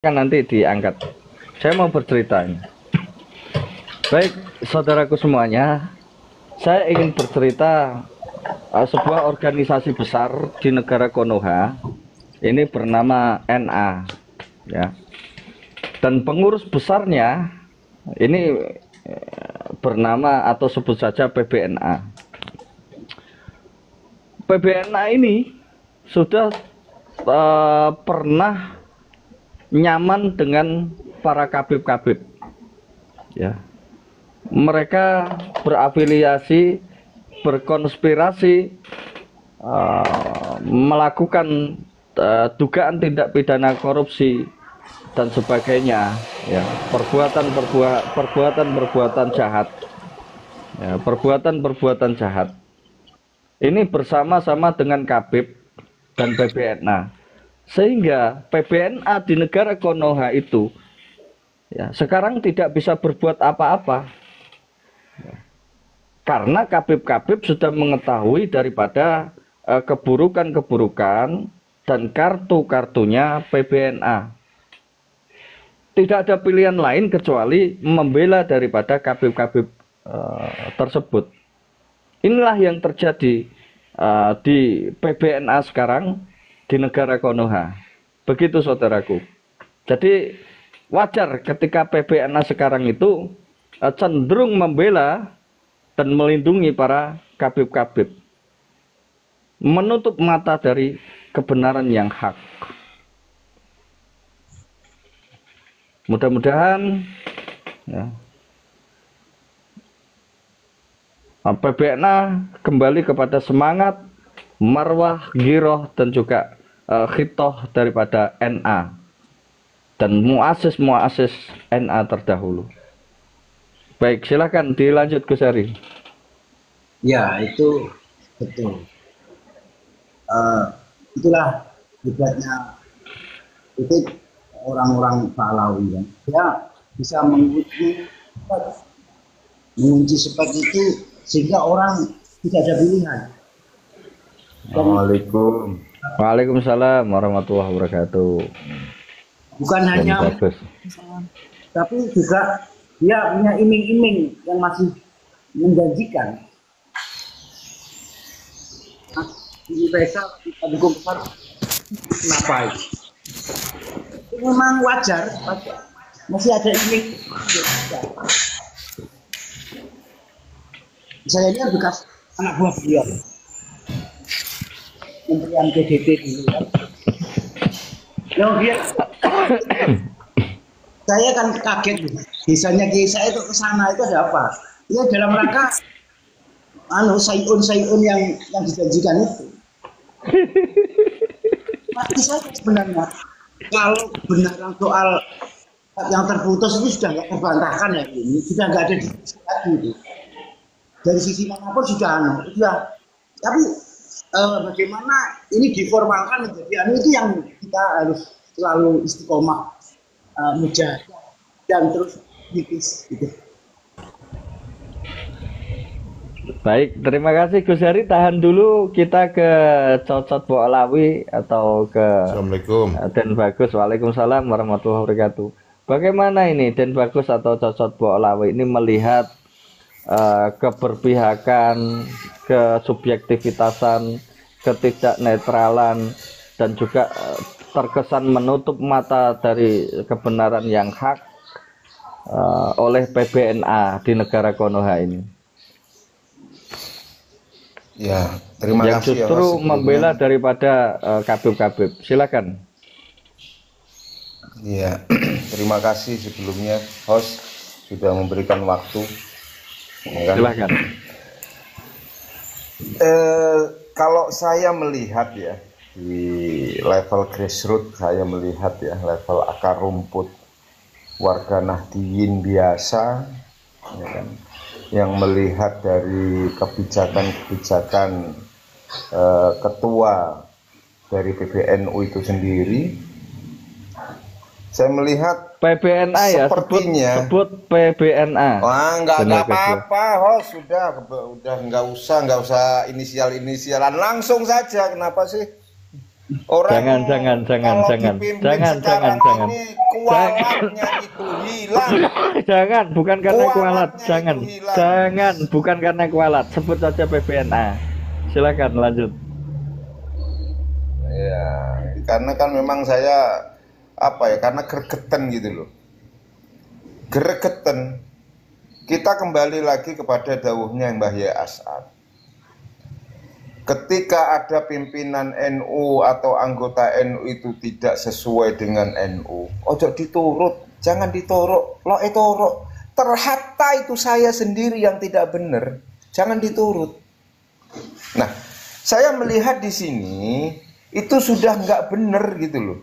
kan nanti diangkat. Saya mau bercerita ini. Baik, saudaraku semuanya, saya ingin bercerita sebuah organisasi besar di negara Konoha. Ini bernama NA, ya. Dan pengurus besarnya ini bernama atau sebut saja PBNA. PBNA ini sudah pernah nyaman dengan para kabib-kabib, ya. Mereka berafiliasi, berkonspirasi, melakukan dugaan tindak pidana korupsi dan sebagainya, ya. Perbuatan-perbuatan jahat, ya, perbuatan-perbuatan jahat ini bersama-sama dengan kabib dan PBNA. Sehingga PBNA di negara Konoha itu, ya, sekarang tidak bisa berbuat apa-apa, ya, karena kabib-kabib sudah mengetahui daripada keburukan-keburukan dan kartu-kartunya PBNA. Tidak ada pilihan lain kecuali membela daripada kabib-kabib tersebut. Inilah yang terjadi di PBNA sekarang di negara Konoha. Begitu saudaraku. Jadi wajar ketika PBNA sekarang itu cenderung membela dan melindungi para kabib-kabib, menutup mata dari kebenaran yang hak. Mudah-mudahan, ya, PBNA kembali kepada semangat, marwah, giroh, dan juga khitoh daripada NA dan muasis NA terdahulu. Baik, silakan dilanjut Gus Ari. Ya, itu betul. Itulah hebatnya itu orang-orang Pahlawi, ya. Dia bisa mengunci spek itu sehingga orang tidak ada pilihan. Assalamualaikum. Waalaikumsalam warahmatullahi wabarakatuh. Bukan hanya bagus, tapi juga dia punya iming-iming yang masih menjanjikan. Ini pesa kita dukung besar. Kenapa itu? Memang wajar. Masih ada iming. Saya ini bekas anak buah beliau. Kementerian PDT dulu, kan. Dia saya kan kaget, desanya Kiai saya itu ke sana itu ada apa? Itu dalam rangka sayun yang dijanjikan itu. Pasti saya sebenarnya kalau benar soal yang terputus itu sudah nggak terbantahkan ya, ini sudah nggak ada diskusi lagi itu. Dari sisi manapun sudah tapi bagaimana ini diformalkan menjadi itu yang kita harus selalu istiqomah mujahadah dan terus kritis gitu. Baik, terima kasih Gus Hari. Tahan dulu, kita ke Cocot Boalawi atau ke Assalamualaikum. Den Bagus. Waalaikumsalam warahmatullahi wabarakatuh. Bagaimana ini Den Bagus atau Cocot Boalawi ini melihat keberpihakan, kesubjektivitasan, ketidaknetralan, dan juga terkesan menutup mata dari kebenaran yang hak oleh PBNA di negara Konoha ini? Ya, terima yang kasih justru ya, membela daripada kabib-kabib. Silakan. Iya, terima kasih sebelumnya host sudah memberikan waktu. Ya kan? Silakan. Kalau saya melihat ya di level grassroots, saya melihat ya level akar rumput warga Nahdliyin biasa, ya kan, yang melihat dari kebijakan-kebijakan ketua dari PBNU itu sendiri, saya melihat PBNA ya, sebut PBNA. Wah, nggak apa-apa, host, udah nggak usah inisialan, langsung saja. Kenapa sih? Orang Jangan, kalau dipimpin sekarang ini kualatnya itu hilang. Jangan, bukan karena kualat. Kualatnya Jangan, itu hilang. jangan, bukan karena kualat. Sebut saja PBNA. Silakan lanjut. Ya, karena kan memang saya karena gregetan gitu loh. Gregetan. Kita kembali lagi kepada dawuhnya Mbah Yai As'ad. Ketika ada pimpinan NU atau anggota NU itu tidak sesuai dengan NU, ojo diturut, jangan ditorok, lo torok. Terhatta itu saya sendiri yang tidak benar, jangan diturut. Nah, saya melihat di sini itu sudah nggak benar gitu loh.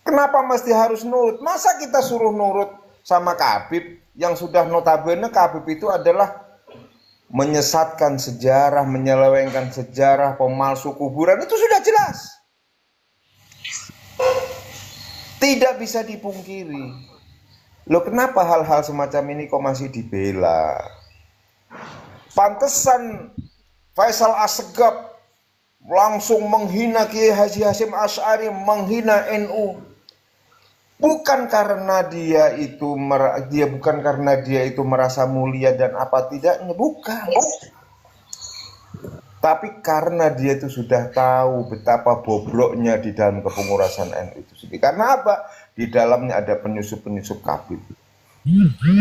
Kenapa mesti harus nurut? Masa kita suruh nurut sama Habib yang sudah notabene Habib itu adalah menyesatkan sejarah, menyelewengkan sejarah, pemalsu kuburan, itu sudah jelas. Tidak bisa dipungkiri. Loh, kenapa hal-hal semacam ini kok masih dibela? Pantesan Faisal Assegaf langsung menghina Kiai Haji Hasyim Asy'ari, menghina NU. Bukan karena dia itu merasa mulia dan apa tidaknya, bukan. Tapi karena dia itu sudah tahu betapa bobroknya di dalam kepengurusan NU itu sendiri. Karena apa? Di dalamnya ada penyusup-penyusup Habib.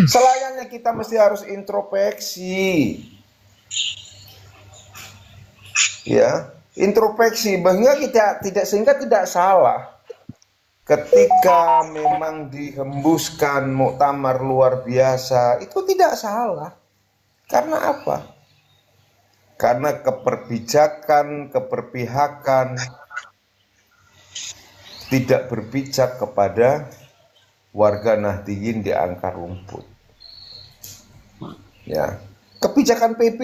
Selayaknya kita mesti harus introspeksi. Ya, introspeksi bahwa kita tidak salah. Ketika memang dihembuskan muktamar luar biasa, itu tidak salah. Karena apa? Karena keberpijakan, keberpihakan tidak berpijak kepada warga Nahdliyin di akar rumput. Ya, kebijakan PP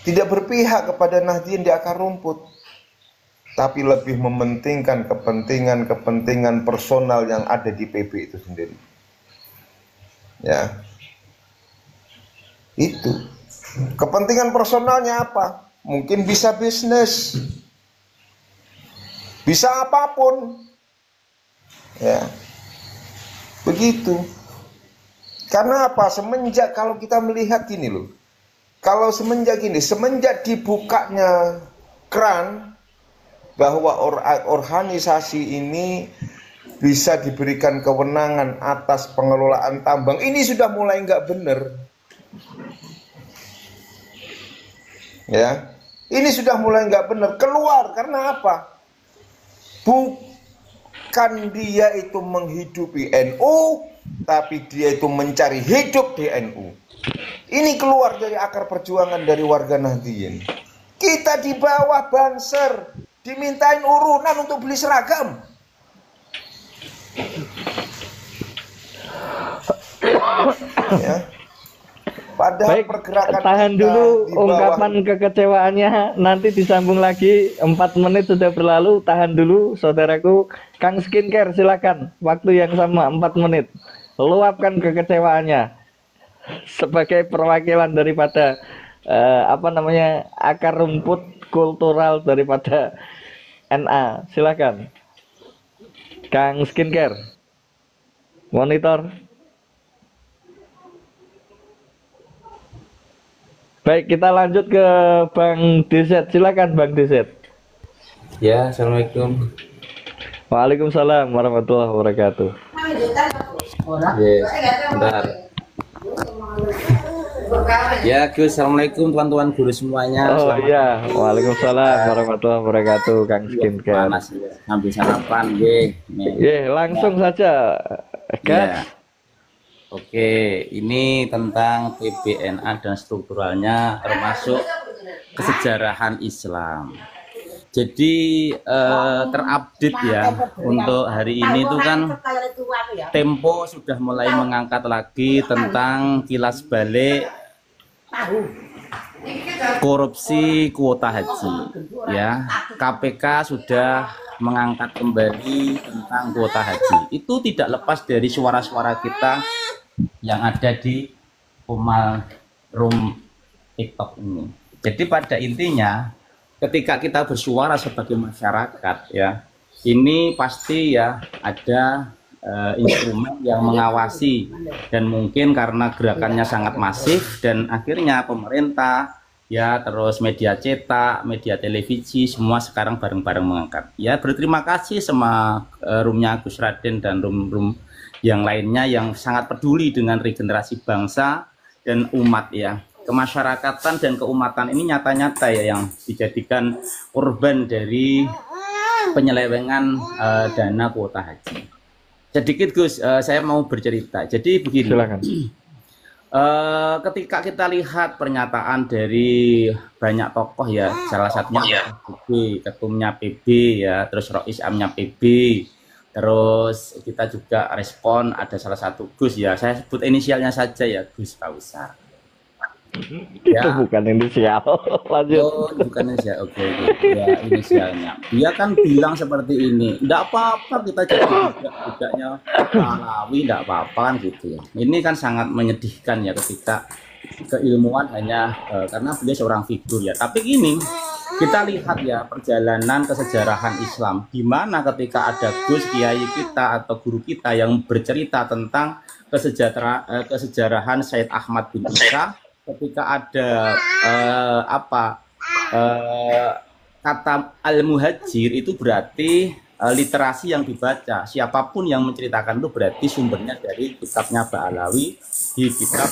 tidak berpihak kepada Nahdliyin di akar rumput, tapi lebih mementingkan kepentingan personal yang ada di PP itu sendiri. Ya, itu kepentingan personalnya apa? Mungkin bisa bisnis, bisa apapun, ya, begitu. Karena apa? Semenjak kalau kita melihat gini loh, semenjak dibukanya keran bahwa organisasi ini bisa diberikan kewenangan atas pengelolaan tambang, ini sudah mulai nggak benar. Ya, ini sudah mulai nggak benar. Keluar karena apa? Bukan dia itu menghidupi NU, tapi dia itu mencari hidup di NU. Ini keluar dari akar perjuangan dari warga Nahdliyin. Kita di bawah Banser dimintain urunan untuk beli seragam. Ya. Padahal baik, pergerakan tahan dulu ungkapan kekecewaannya, nanti disambung lagi. 4 menit sudah berlalu, tahan dulu saudaraku. Kang Skincare silakan, waktu yang sama 4 menit, luapkan kekecewaannya sebagai perwakilan daripada akar rumput kultural daripada NA. Silakan Kang Skincare, monitor. Baik, kita lanjut ke Bang Deset. Silakan Bang Deset. Ya, assalamualaikum. Waalaikumsalam warahmatullahi wabarakatuh. Ya, bentar. Ya, Gus, assalamualaikum teman-teman guru semuanya. Oh iya, waalaikumsalam warahmatullahi wabarakatuh, Kang Skincare. Panas, ngambil sarapan, langsung saja, ya. Oke, ini tentang PBNA dan strukturalnya, termasuk kesejarahan Islam. Jadi terupdate ya untuk hari ini itu kan Tempo sudah mulai mengangkat lagi tentang kilas balik korupsi kuota haji. Ya, KPK sudah mengangkat kembali tentang kuota haji. Itu tidak lepas dari suara-suara kita yang ada di Umal Room TikTok ini. Jadi pada intinya ketika kita bersuara sebagai masyarakat ya, ini pasti ya ada instrumen yang mengawasi, dan mungkin karena gerakannya sangat masif dan akhirnya pemerintah ya, terus media cetak, media televisi, semua sekarang bareng-bareng mengangkat. Ya, berterima kasih sama roomnya Gus Raden dan room-room yang lainnya yang sangat peduli dengan regenerasi bangsa dan umat ya. Kemasyarakatan dan keumatan ini nyata-nyata ya yang dijadikan korban dari penyelewengan dana kuota haji. Sedikit Gus, saya mau bercerita. Jadi begini. Silakan. Ketika kita lihat pernyataan dari banyak tokoh ya, salah satunya PB, ketumnya PB ya, terus Rois Amnya PB, terus kita juga respon ada salah satu Gus ya, saya sebut inisialnya saja ya, Gus Kausar. Ya. Itu bukan inisial. Lanjut. Oh, bukan inisial. Oke. Ya, inisialnya. Dia kan bilang seperti ini. Enggak apa-apa kita jadi budaknya Alawi, enggak apa-apa kan gitu ya. Ini kan sangat menyedihkan ya ketika keilmuan hanya karena beliau seorang figur ya. Tapi gini, kita lihat ya perjalanan kesejarahan Islam di mana ketika ada Gus Kiai kita atau guru kita yang bercerita tentang kesejarahan Said Ahmad bin Isa. Ketika ada kata al-muhajir itu berarti literasi yang dibaca. Siapapun yang menceritakan itu berarti sumbernya dari kitabnya Ba'alawi di kitab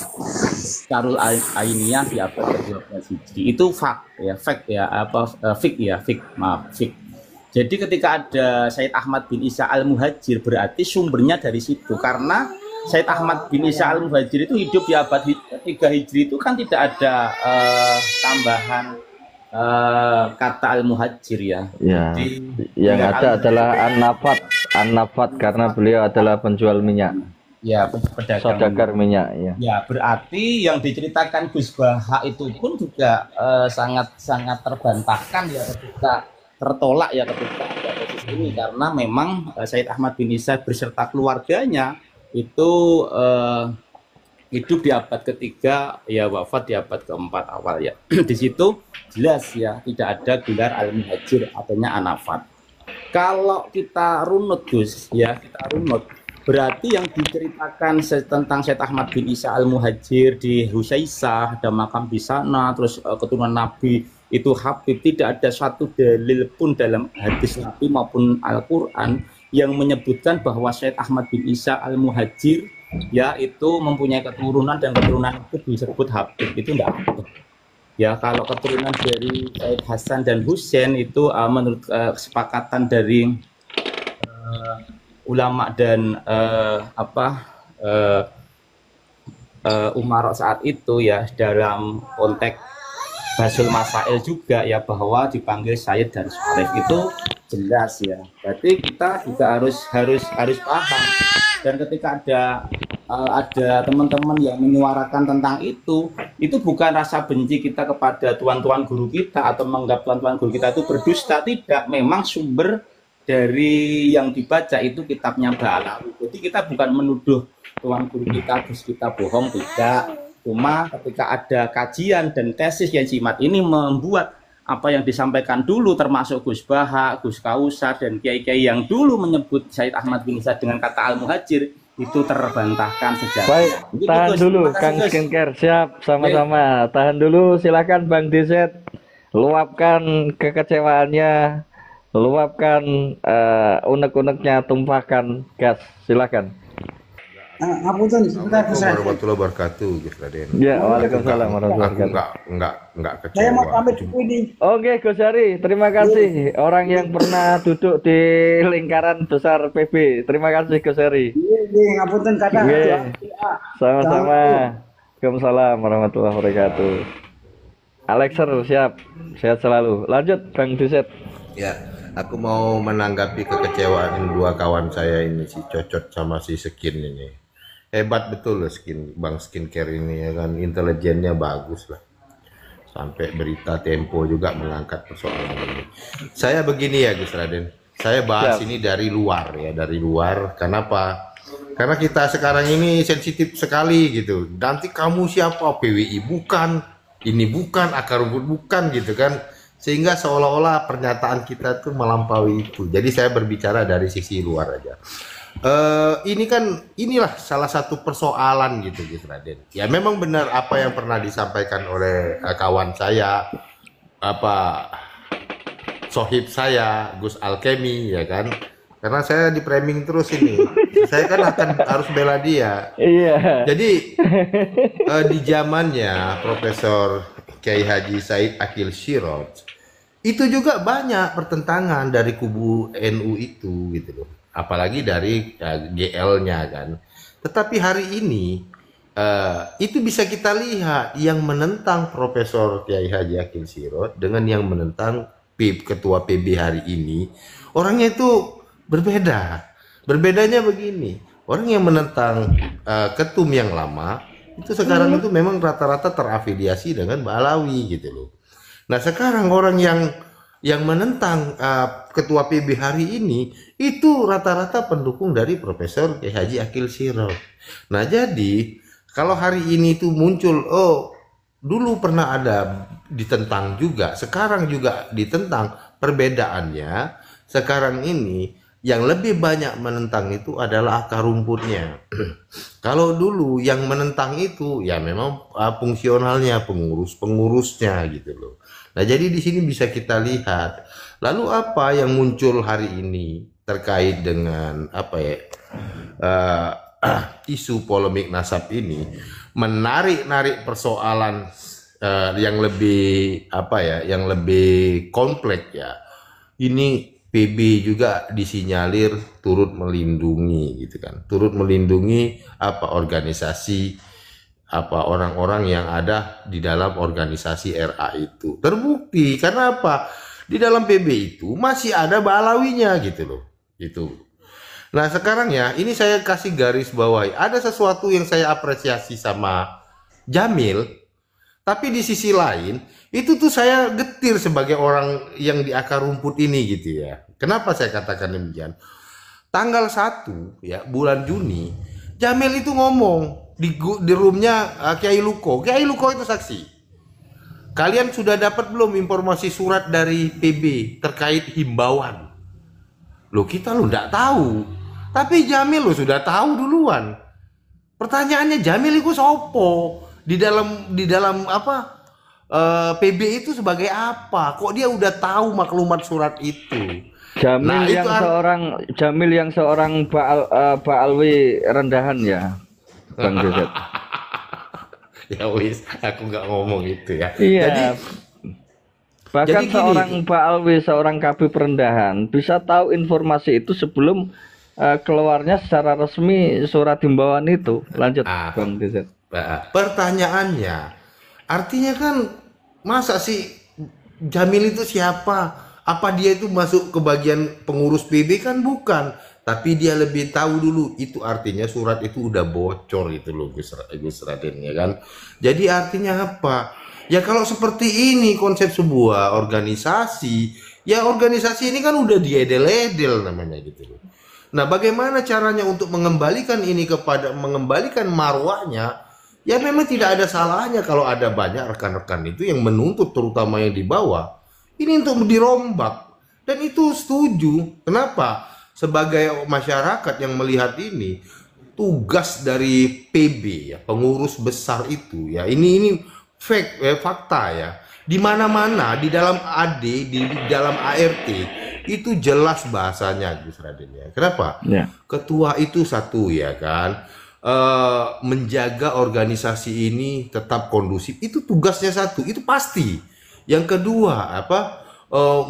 Syarul Ainiyah di abad ke-12 Hijri. Itu fak ya, fik. Jadi ketika ada Said Ahmad bin Isa al-Muhajir berarti sumbernya dari situ, karena Said Ahmad bin Isa al-Muhajir itu hidup di abad 3 Hijri, itu kan tidak ada tambahan kata al-Muhajir ya. Ya. Jadi, yang ada adalah an-nafat karena beliau adalah penjual minyak. Ya, pedagang saudagar minyak ya. Ya, berarti yang diceritakan Gus Baha itu pun juga sangat terbantahkan ya ketika tertolak ya ketika ada kasus ini, karena memang Said Ahmad bin Isa beserta keluarganya itu hidup di abad ketiga ya, wafat di abad keempat awal ya. Di situ jelas ya tidak ada gelar al-muhajir, artinya anafat. Kalau kita runut Gus ya, kita runut berarti yang diceritakan tentang Said Ahmad bin Isa al-Muhajir di Husaisah, ada makam di sana, terus keturunan Nabi itu Habib, tidak ada satu dalil pun dalam hadis Nabi maupun Al-Quran yang menyebutkan bahwa Said Ahmad bin Isa al-Muhajir ya itu mempunyai keturunan dan keturunan itu disebut Habib, itu tidak ada. Ya, kalau keturunan dari Said Hasan dan Husain itu menurut kesepakatan dari ulama dan Umarok saat itu ya, dalam konteks Basul Masail juga ya, bahwa dipanggil Sayyid dan Syarif itu jelas ya. Berarti kita juga harus paham. Dan ketika ada teman-teman yang menyuarakan tentang itu bukan rasa benci kita kepada tuan-tuan guru kita atau menganggap tuan-tuan guru kita itu berdusta, tidak. Memang sumber dari yang dibaca itu kitabnya Ba'alawi. Jadi kita bukan menuduh tuan guru kita, Gus kita bohong, tidak. Cuma ketika ada kajian dan tesis yang jimat ini membuat apa yang disampaikan dulu termasuk Gus Baha, Gus Kausar dan kiai-kiai yang dulu menyebut Said Ahmad bin Isa dengan kata al-muhajir itu terbantahkan sejak. Baik, tahan dulu Kang Skincare, siap sama-sama. Tahan dulu, silakan Bang Dizet, luapkan kekecewaannya, luapkan unek-uneknya, tumpahkan gas, silakan. Ngapunten sebentar Gus Raden. Warahmatullahi wabarakatuh, Gus Raden. Ya, waalaikumsalam warahmatullahi wabarakatuh. Enggak kecewa. Saya mau pamit dulu ini. Oke, Gus Hari, terima kasih. Orang yang pernah duduk di lingkaran besar PB. Terima kasih Gus Hari. Iya, ngapunten kadang. Sama-sama. Waalaikumsalam warahmatullahi wabarakatuh. Alexer siap, sehat selalu. Lanjut Bang Dizet. Ya, aku mau menanggapi kekecewaan dua kawan saya ini, si Cocot sama si Skin ini. Hebat betul loh Bang Skincare ini ya kan, intelijennya bagus lah. Sampai berita Tempo juga mengangkat persoalan ini. Saya begini ya Gus Raden, saya bahas ini dari luar ya, dari luar. Kenapa? Karena kita sekarang ini sensitif sekali gitu. Nanti kamu siapa? PWI bukan, ini bukan, akar rumput bukan gitu kan. sehingga seolah-olah pernyataan kita tuh melampaui itu. Jadi saya berbicara dari sisi luar aja. Ini kan inilah salah satu persoalan gitu Raden. Ya memang benar apa yang pernah disampaikan oleh kawan saya, apa sohib saya Gus Alkemi, ya kan. Karena saya di framing terus ini, saya kan harus bela dia. Iya. Jadi di zamannya Profesor Kiai Haji Said Akil Sirot, itu juga banyak pertentangan dari kubu NU itu gitu loh. Apalagi dari GL-nya kan. Tetapi hari ini itu bisa kita lihat yang menentang Profesor Kiai Haji Akil Sirot dengan yang menentang ketua PB hari ini, orangnya itu berbeda. Berbedanya begini, orang yang menentang ketum yang lama itu sekarang itu memang rata-rata terafiliasi dengan Balawi gitu loh. Nah sekarang orang yang menentang ketua PB hari ini itu rata-rata pendukung dari Profesor Kiai Haji Akil Sirot. Nah jadi kalau hari ini itu muncul, oh dulu pernah ada ditentang juga, sekarang juga ditentang, perbedaannya sekarang ini yang lebih banyak menentang itu adalah akar rumputnya. Kalau dulu yang menentang itu ya memang fungsionalnya, pengurus-pengurusnya gitu loh. Nah, jadi di sini bisa kita lihat. Lalu apa yang muncul hari ini terkait dengan apa ya? Isu polemik nasab ini menarik-narik persoalan yang lebih apa ya? Yang lebih kompleks ya. Ini PB juga disinyalir turut melindungi gitu kan, turut melindungi apa organisasi, apa orang-orang yang ada di dalam organisasi RA itu. Terbukti karena apa? Di dalam PB itu masih ada Balawinya gitu loh. Itu. Nah sekarang ya ini saya kasih garis bawahi, ada sesuatu yang saya apresiasi sama Jamil, tapi di sisi lain itu tuh saya getir sebagai orang yang di akar rumput ini gitu ya. Kenapa saya katakan demikian? Tanggal 1 ya bulan Juni, Jamil itu ngomong di roomnya Kiai Luko. Kiai Luko itu saksi. Kalian sudah dapat belum informasi surat dari PB terkait himbauan? Loh kita lo nggak tahu. Tapi Jamil lo sudah tahu duluan. Pertanyaannya Jamil itu sopo? Di dalam apa? PB itu sebagai apa? Kok dia udah tahu maklumat surat itu? Jamil yang seorang Baalwi rendahan ya, Bang Joseph. Ya wis, aku nggak ngomong itu ya. Iya. Bahkan seorang Baalwi, seorang KB perendahan bisa tahu informasi itu sebelum keluarnya secara resmi surat himbauan itu. Lanjut, Bang Joseph. Pertanyaannya, artinya kan masa sih Jamil itu siapa? Apa dia itu masuk ke bagian pengurus PB? Kan bukan. Tapi dia lebih tahu dulu. Itu artinya surat itu udah bocor itu loh Gus Raden ya kan. Jadi artinya apa? Ya kalau seperti ini konsep sebuah organisasi, ya organisasi ini kan udah diedel-edel namanya gitu loh. Nah bagaimana caranya untuk mengembalikan ini mengembalikan marwahnya? Ya memang tidak ada salahnya kalau ada banyak rekan-rekan itu yang menuntut terutama yang di bawah. Ini untuk dirombak. Dan itu setuju. Kenapa? Sebagai masyarakat yang melihat ini, tugas dari PB ya, pengurus besar itu ya, ini fakta ya. Di mana-mana di dalam AD, di dalam ART itu jelas bahasanya Gus Raden ya. Kenapa? Ya. Ketua itu satu ya kan. Menjaga organisasi ini tetap kondusif itu tugasnya satu, itu pasti. Yang kedua apa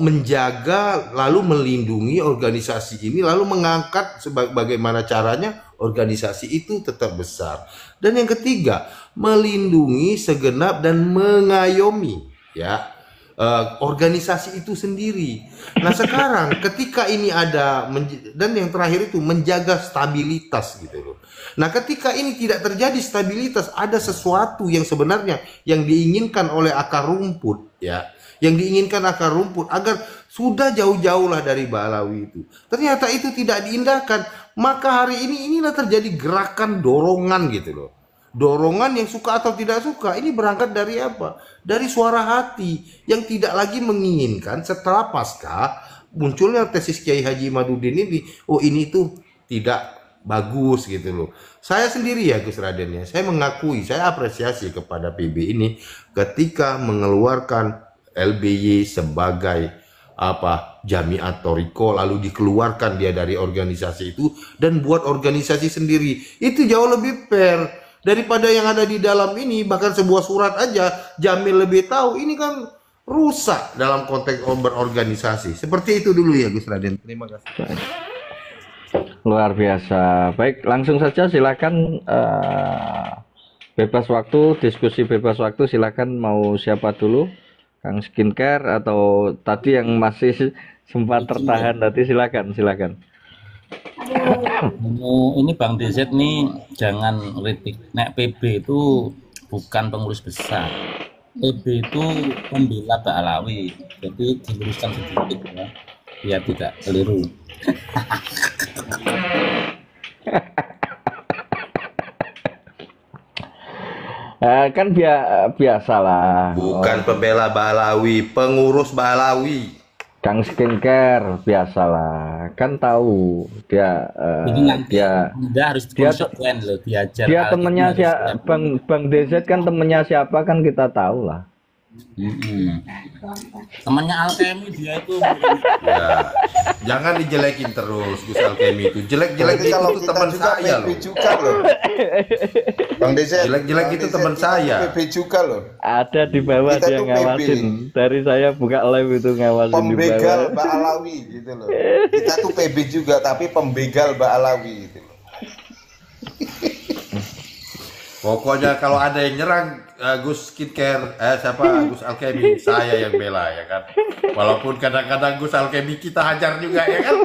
menjaga lalu melindungi organisasi ini lalu mengangkat bagaimana caranya organisasi itu tetap besar. Dan yang ketiga melindungi segenap dan mengayomi ya organisasi itu sendiri. Nah sekarang ketika ini ada dan yang terakhir itu menjaga stabilitas gitu loh. Nah ketika ini tidak terjadi stabilitas, ada sesuatu yang sebenarnya yang diinginkan oleh akar rumput ya, yang diinginkan akar rumput agar sudah jauh-jauh lah dari Balawi itu. Ternyata itu tidak diindahkan, maka hari ini inilah terjadi gerakan dorongan gitu loh. Dorongan yang suka atau tidak suka ini berangkat dari apa? Dari suara hati yang tidak lagi menginginkan setelah pasca munculnya tesis Kiai Haji Madudin ini, oh ini tuh tidak bagus gitu loh. Saya sendiri ya Gus Raden ya, saya mengakui, saya apresiasi kepada PB ini ketika mengeluarkan LBY sebagai apa Jamiat Toriko, lalu dikeluarkan dia dari organisasi itu dan buat organisasi sendiri. Itu jauh lebih fair daripada yang ada di dalam ini. Bahkan sebuah surat aja Jamil lebih tahu, ini kan rusak dalam konteks berorganisasi. Seperti itu dulu ya Gus Raden. Terima kasih. Luar biasa. Baik, langsung saja silakan bebas waktu, diskusi bebas waktu, silakan mau siapa dulu? Kang Skincare atau tadi yang masih sempat tertahan tadi, silakan. Ini Bang DZ nih jangan kritik. Nek PB itu bukan pengurus besar. PB itu pembela Mbak Alawi. Jadi diluruskan sedikit ya, biar tidak keliru. Kan biasalah. Bukan pembela Balawi, pengurus Balawi. Kang Skincare biasalah, kan tahu dia Jadi nanti Anda harus konsekuen loh, diajar. dia temennya siapa, Bang DZ kan temennya siapa kan kita tahu lah. Temannya Alkemi dia itu. Ya, jangan dijelekin terus Gus Alkemi itu. Jelek-jelek Tapi itu kalau tuh kita teman juga saya PB loh. juga loh. Bang Desa, Jelek-jelek Bang itu Desa, teman kita saya. PB juga loh. Ada di bawah Kita dia tuh ngawasin. Dari saya buka live itu ngawasin di Pembegal bawah. Mbak Alawi gitu loh. Kita tuh PB juga tapi pembegal Mbak Alawi gitu loh. Pokoknya kalau ada yang nyerang Gus Skincare, siapa Gus Alkemi, saya yang bela ya kan. Walaupun kadang-kadang Gus Alkemi kita hajar juga ya kan.